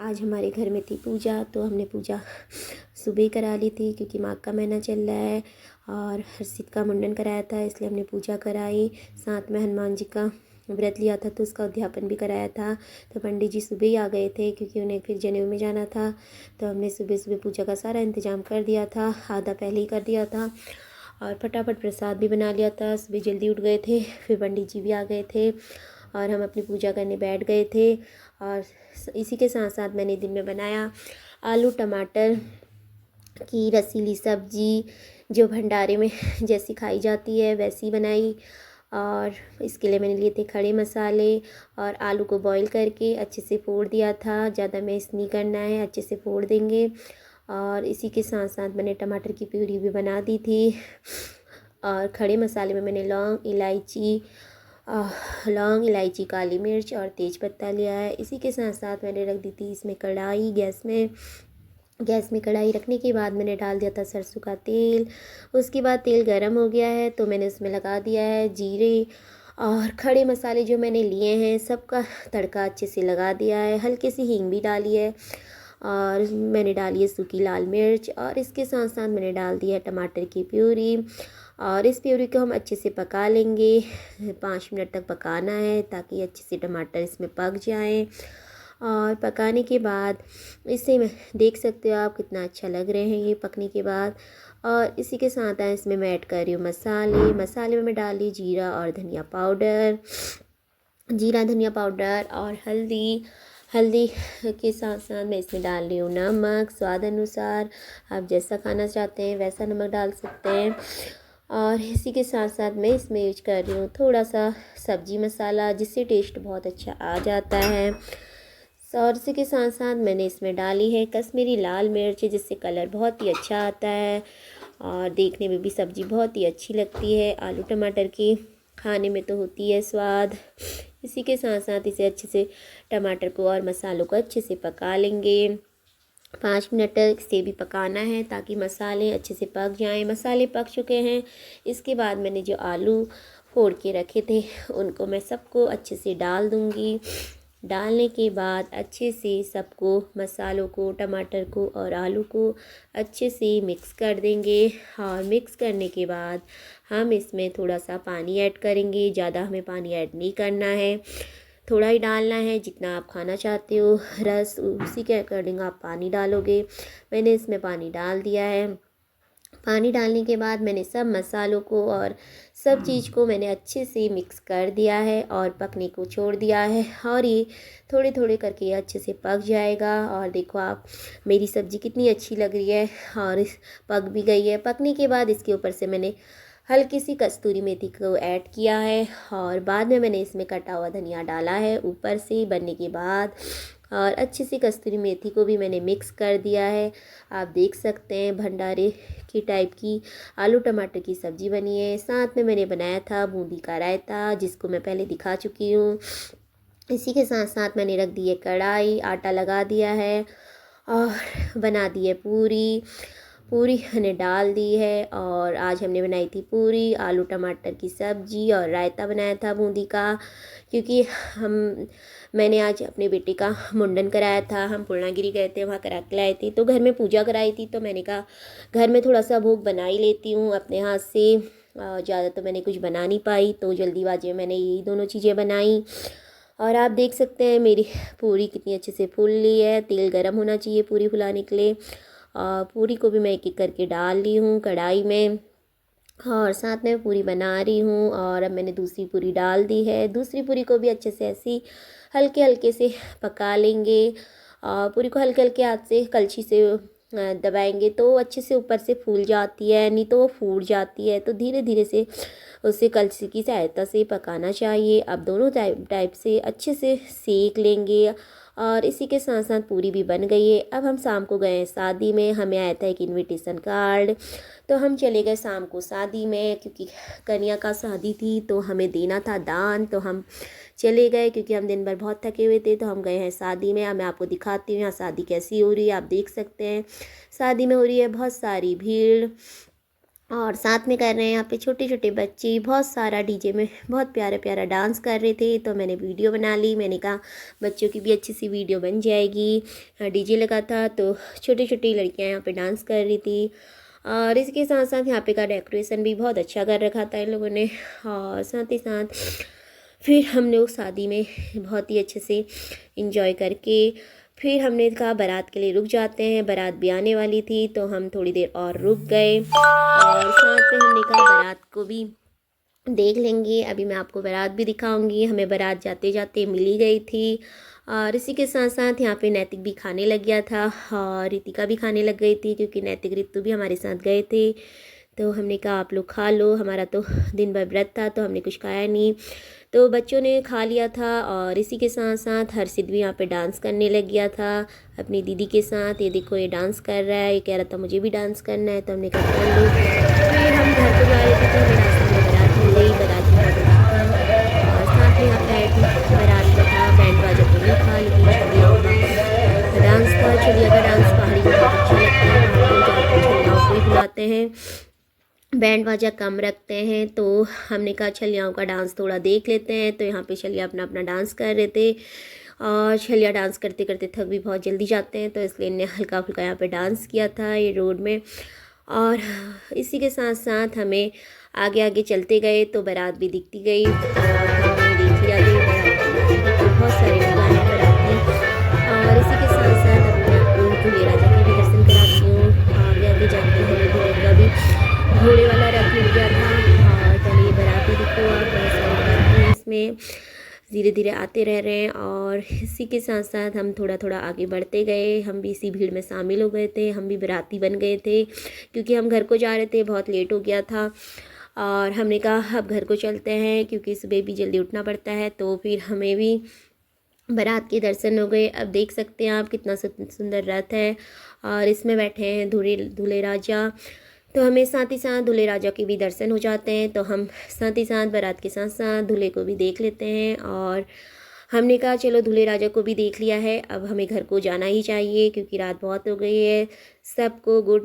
आज हमारे घर में थी पूजा, तो हमने पूजा सुबह करा ली थी क्योंकि माघ का महीना चल रहा है और हर्षित का मुंडन कराया था, इसलिए हमने पूजा कराई। साथ में हनुमान जी का व्रत लिया था तो उसका उद्यापन भी कराया था। तो पंडित जी सुबह ही आ गए थे क्योंकि उन्हें फिर जनेऊ में जाना था। तो हमने सुबह सुबह पूजा का सारा इंतज़ाम कर दिया था, आधा पहले ही कर दिया था और फटाफट प्रसाद भी बना लिया था। सुबह जल्दी उठ गए थे, फिर पंडित जी भी आ गए थे और हम अपनी पूजा करने बैठ गए थे। और इसी के साथ साथ मैंने दिन में बनाया आलू टमाटर की रसीली सब्जी, जो भंडारे में जैसी खाई जाती है वैसी बनाई। और इसके लिए मैंने लिए थे खड़े मसाले और आलू को बॉईल करके अच्छे से फोड़ दिया था। ज़्यादा मैश नहीं करना है, अच्छे से फोड़ देंगे। और इसी के साथ साथ मैंने टमाटर की प्यूरी भी बना दी थी। और खड़े मसाले में मैंने लौंग, इलायची, काली मिर्च और तेज पत्ता लिया है। इसी के साथ साथ मैंने रख दी थी इसमें कढ़ाई गैस में कढ़ाई रखने के बाद मैंने डाल दिया था सरसों का तेल। उसके बाद तेल गर्म हो गया है तो मैंने उसमें लगा दिया है जीरे और खड़े मसाले जो मैंने लिए हैं सबका तड़का अच्छे से लगा दिया है। हल्की सी हींग भी डाली है और मैंने डाली है सूखी लाल मिर्च और इसके साथ साथ मैंने डाल दिया है टमाटर की प्यूरी। और इस प्यूरी को हम अच्छे से पका लेंगे, 5 मिनट तक पकाना है ताकि अच्छे से टमाटर इसमें पक जाएं। और पकाने के बाद इसे देख सकते हो आप कितना अच्छा लग रहे हैं ये पकने के बाद। और इसी के साथ इसमें मैं ऐड कर रही हूँ मसाले में मैं डाल दी जीरा धनिया पाउडर और हल्दी के साथ साथ मैं इसमें डाल रही हूँ नमक स्वाद अनुसार। आप जैसा खाना चाहते हैं वैसा नमक डाल सकते हैं। और इसी के साथ साथ मैं इसमें यूज कर रही हूँ थोड़ा सा सब्जी मसाला, जिससे टेस्ट बहुत अच्छा आ जाता है। और इसी के साथ साथ मैंने इसमें डाली है कश्मीरी लाल मिर्च, जिससे कलर बहुत ही अच्छा आता है और देखने में भी सब्ज़ी बहुत ही अच्छी लगती है। आलू टमाटर की खाने में तो होती है स्वाद। इसी के साथ साथ इसे अच्छे से टमाटर को और मसालों को अच्छे से पका लेंगे। 5 मिनट तक इसे भी पकाना है ताकि मसाले अच्छे से पक जाएं। मसाले पक चुके हैं। इसके बाद मैंने जो आलू फोड़ के रखे थे उनको मैं सबको अच्छे से डाल दूँगी। डालने के बाद अच्छे से सबको, मसालों को, टमाटर को और आलू को अच्छे से मिक्स कर देंगे। और मिक्स करने के बाद हम इसमें थोड़ा सा पानी ऐड करेंगे। ज़्यादा हमें पानी ऐड नहीं करना है, थोड़ा ही डालना है, जितना आप खाना चाहते हो रस उसी के अकॉर्डिंग आप पानी डालोगे। मैंने इसमें पानी डाल दिया है। पानी डालने के बाद मैंने सब मसालों को और सब चीज़ को मैंने अच्छे से मिक्स कर दिया है और पकने को छोड़ दिया है। और ये थोड़े थोड़े करके ये अच्छे से पक जाएगा। और देखो आप, मेरी सब्ज़ी कितनी अच्छी लग रही है और पक भी गई है। पकने के बाद इसके ऊपर से मैंने हल्की सी कस्तूरी मेथी को ऐड किया है और बाद में मैंने इसमें कटा हुआ धनिया डाला है ऊपर से बनने के बाद। और अच्छी सी कस्तूरी मेथी को भी मैंने मिक्स कर दिया है। आप देख सकते हैं भंडारे की टाइप की आलू टमाटर की सब्ज़ी बनी है। साथ में मैंने बनाया था बूंदी का रायता, जिसको मैं पहले दिखा चुकी हूँ। इसी के साथ साथ मैंने रख दी है कढ़ाई, आटा लगा दिया है और बना दी है पूरी मैंने डाल दी है। और आज हमने बनाई थी पूरी, आलू टमाटर की सब्ज़ी और रायता बनाया था बूंदी का। क्योंकि मैंने आज अपने बेटे का मुंडन कराया था, हम पूर्णागिरी गए थे, वहाँ करा के लाए थे। तो घर में पूजा कराई थी तो मैंने कहा घर में थोड़ा सा भोग बना ही लेती हूँ अपने हाथ से। ज़्यादा तो मैंने कुछ बना नहीं पाई, तो जल्दीबाजी में मैंने यही दोनों चीज़ें बनाई। और आप देख सकते हैं मेरी पूरी कितनी अच्छे से फूल ली है। तेल गर्म होना चाहिए पूरी फुलाने के लिए। पूरी को भी मैं एक एक करके डाल ली हूँ कढ़ाई में और साथ में पूरी बना रही हूँ। और अब मैंने दूसरी पूरी डाल दी है। दूसरी पूरी को भी अच्छे से ऐसे हल्के हल्के से पका लेंगे। पूरी को हल्के हल्के हाथ से कलछी से दबाएंगे तो अच्छे से ऊपर से फूल जाती है, नहीं तो वो फूट जाती है। तो धीरे धीरे से उसे कलछी की सहायता से पकाना चाहिए। अब दोनों टाइप से अच्छे से सेक लेंगे। और इसी के साथ साथ पूरी भी बन गई है। अब हम शाम को गए शादी में, हमें आया था एक इनविटेशन कार्ड, तो हम चले गए शाम को शादी में। क्योंकि कन्या का शादी थी तो हमें देना था दान, तो हम चले गए। क्योंकि हम दिन भर बहुत थके हुए थे तो हम गए हैं शादी में। अब मैं आपको दिखाती हूँ यहाँ शादी कैसी हो रही है। आप देख सकते हैं शादी में हो रही है बहुत सारी भीड़। और साथ में कर रहे हैं यहाँ पे छोटे छोटे बच्चे, बहुत सारा डीजे में बहुत प्यारा प्यारा डांस कर रहे थे। तो मैंने वीडियो बना ली, मैंने कहा बच्चों की भी अच्छी सी वीडियो बन जाएगी। डीजे लगा था तो छोटी छोटी लड़कियाँ यहाँ पे डांस कर रही थी। और इसके साथ साथ यहाँ पे का डेकोरेशन भी बहुत अच्छा कर रखा था इन लोगों ने। और साथ ही साथ फिर हम लोग शादी में बहुत ही अच्छे से इंजॉय करके फिर हमने कहा बारात के लिए रुक जाते हैं। बारात भी आने वाली थी तो हम थोड़ी देर और रुक गए, और साथ में हमने कहा बारात को भी देख लेंगे। अभी मैं आपको बारात भी दिखाऊंगी। हमें बारात जाते जाते मिली गई थी। और इसी के साथ साथ यहाँ पे नैतिक भी खाने लग गया था और रितिका भी खाने लग गई थी, क्योंकि नैतिक रितु भी हमारे साथ गए थे। तो हमने कहा आप लोग खा लो, हमारा तो दिन भर व्रत था तो हमने कुछ खाया नहीं। तो बच्चों ने खा लिया था। और इसी के साथ साथ हर्षित भी यहाँ पे डांस करने लग गया था अपनी दीदी के साथ। ये देखो ये डांस कर रहा है, ये कह रहा था मुझे भी डांस करना है, तो हमने कहा कर लो। फिर हम घर को जा रहे थे तो हमें रास्ते में बारात मिल गई। बारात में बहुत अच्छा था और साथ में यहाँ पे आए थे बारात का था, बैंड बाजा तो नहीं था लेकिन छलिया डांस था। छलिया का डांस पहाड़ी में बहुत अच्छा लगता है, वहाँ पे ज़्यादातर छलियाओं को ही बुलाते हैं, बैंड बाजा कम रखते हैं। तो हमने कहा छलियाओं का डांस थोड़ा देख लेते हैं। तो यहाँ पे छलिया अपना अपना डांस कर रहे थे और छलिया डांस करते करते थक भी बहुत जल्दी जाते हैं, तो इसलिए इन्हें हल्का फुल्का यहाँ पे डांस किया था ये रोड में। और इसी के साथ साथ हमें आगे आगे चलते गए तो बारात भी दिखती गई और हमने देख लिया कि बारात बहुत सारे लोग आए हैं बाराती। और इसी के साथ साथ अब मैं आपको दूल्हे राजा के भी दर्शन कराती हूँ। आगे आगे जाके हमें दूल्हे का भी घोड़े वाला रथ मिल गया था। और पहले ये बाराती देखो आप, बहुत सारे बाराती हैं इसमें, धीरे धीरे आते रह रहे हैं। और इसी के साथ साथ हम थोड़ा थोड़ा आगे बढ़ते गए, हम भी इसी भीड़ में शामिल हो गए थे, हम भी बाराती बन गए थे, क्योंकि हम घर को जा रहे थे, बहुत लेट हो गया था। और हमने कहा अब घर को चलते हैं क्योंकि सुबह भी जल्दी उठना पड़ता है। तो फिर हमें भी बारात के दर्शन हो गए। अब देख सकते हैं आप कितना सुंदर रथ है और इसमें बैठे हैं दूल्हे राजा। तो हमें साथ ही साथ दूल्हे राजा के भी दर्शन हो जाते हैं, तो हम साथ ही साथ बारात के साथ साथ दूल्हे को भी देख लेते हैं। और हमने कहा चलो दूल्हे राजा को भी देख लिया है, अब हमें घर को जाना ही चाहिए क्योंकि रात बहुत हो गई है। सबको गुड